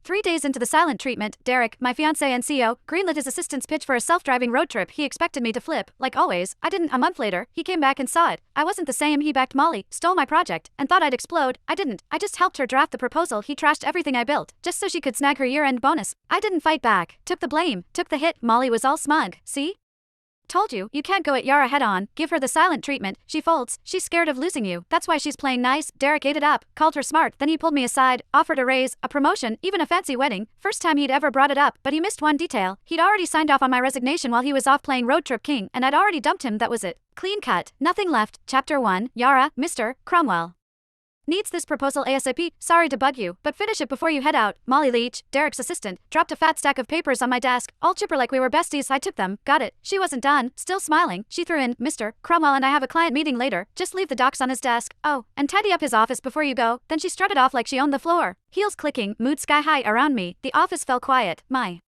3 days into the silent treatment, Derek, my fiancé and CEO, greenlit his assistant's pitch for a self-driving road trip he expected me to flip. Like always, I didn't. A month later, he came back and saw it. I wasn't the same. He backed Molly, stole my project, and thought I'd explode. I didn't. I just helped her draft the proposal. He trashed everything I built, just so she could snag her year-end bonus. I didn't fight back. Took the blame. Took the hit. Molly was all smug. See? Told you, you can't go at Yara head on, give her the silent treatment. She folds, she's scared of losing you. That's why she's playing nice. Derek ate it up, called her smart, then he pulled me aside, offered a raise, a promotion, even a fancy wedding. First time he'd ever brought it up, but he missed one detail. He'd already signed off on my resignation while he was off playing Road Trip King, and I'd already dumped him. That was it. Clean cut, nothing left. Chapter 1, Yara, Mr. Cromwell. Needs this proposal ASAP. Sorry to bug you, but finish it before you head out. Molly Leach, Derek's assistant, dropped a fat stack of papers on my desk, all chipper like we were besties. I took them, got it. She wasn't done, still smiling. She threw in, Mr. Cromwell and I have a client meeting later. Just leave the docs on his desk. Oh, and tidy up his office before you go. Then she strutted off like she owned the floor. Heels clicking, mood sky high around me. The office fell quiet. My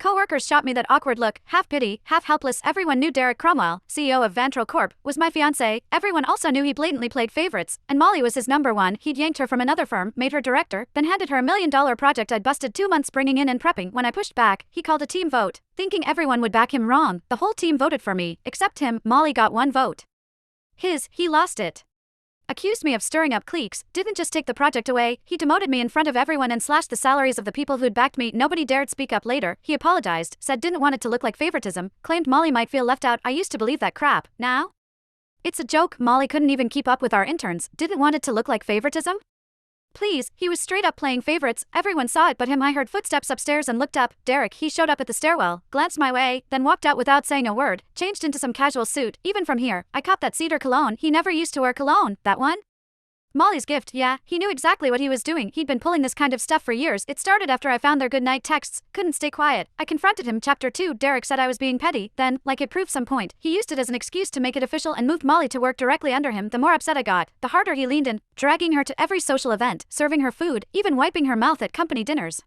co-workers shot me that awkward look, half pity, half helpless. Everyone knew Derek Cromwell, CEO of Vantro Corp, was my fiancé. Everyone also knew he blatantly played favorites, and Molly was his number one. He'd yanked her from another firm, made her director, then handed her $1 million project I'd busted 2 months bringing in and prepping. When I pushed back, he called a team vote, thinking everyone would back him. Wrong. The whole team voted for me, except him. Molly got 1 vote. He lost it. Accused me of stirring up cliques, didn't just take the project away, he demoted me in front of everyone and slashed the salaries of the people who'd backed me. Nobody dared speak up. Later, he apologized, said didn't want it to look like favoritism, claimed Molly might feel left out. I used to believe that crap. Now? It's a joke. Molly couldn't even keep up with our interns, didn't want it to look like favoritism? Please, he was straight up playing favorites. Everyone saw it but him. I heard footsteps upstairs and looked up. Derek, he showed up at the stairwell, glanced my way, then walked out without saying a word, changed into some casual suit. Even from here, I copped that cedar cologne. He never used to wear cologne. That one? Molly's gift. Yeah, he knew exactly what he was doing. He'd been pulling this kind of stuff for years. It started after I found their goodnight texts. Couldn't stay quiet. I confronted him. Chapter 2. Derek said I was being petty. Then, like it proved some point, he used it as an excuse to make it official and moved Molly to work directly under him. The more upset I got, the harder he leaned in, dragging her to every social event, serving her food, even wiping her mouth at company dinners.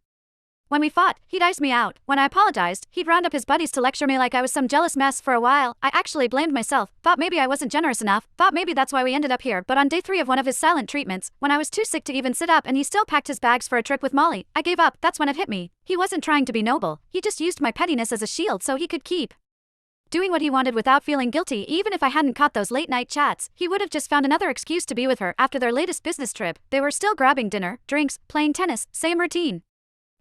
When we fought, he'd ice me out. When I apologized, he'd round up his buddies to lecture me like I was some jealous mess. For a while, I actually blamed myself, thought maybe I wasn't generous enough, thought maybe that's why we ended up here. But on day 3 of one of his silent treatments, when I was too sick to even sit up and he still packed his bags for a trip with Molly, I gave up. That's when it hit me. He wasn't trying to be noble, he just used my pettiness as a shield so he could keep doing what he wanted without feeling guilty. Even if I hadn't caught those late-night chats, he would have just found another excuse to be with her. After their latest business trip, they were still grabbing dinner, drinks, playing tennis, same routine.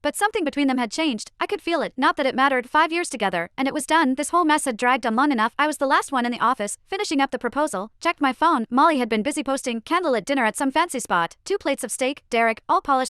But something between them had changed. I could feel it. Not that it mattered. 5 years together, and it was done. This whole mess had dragged on long enough. I was the last one in the office, finishing up the proposal. Checked my phone. Molly had been busy posting candlelit dinner at some fancy spot. 2 plates of steak. Derek, all polished.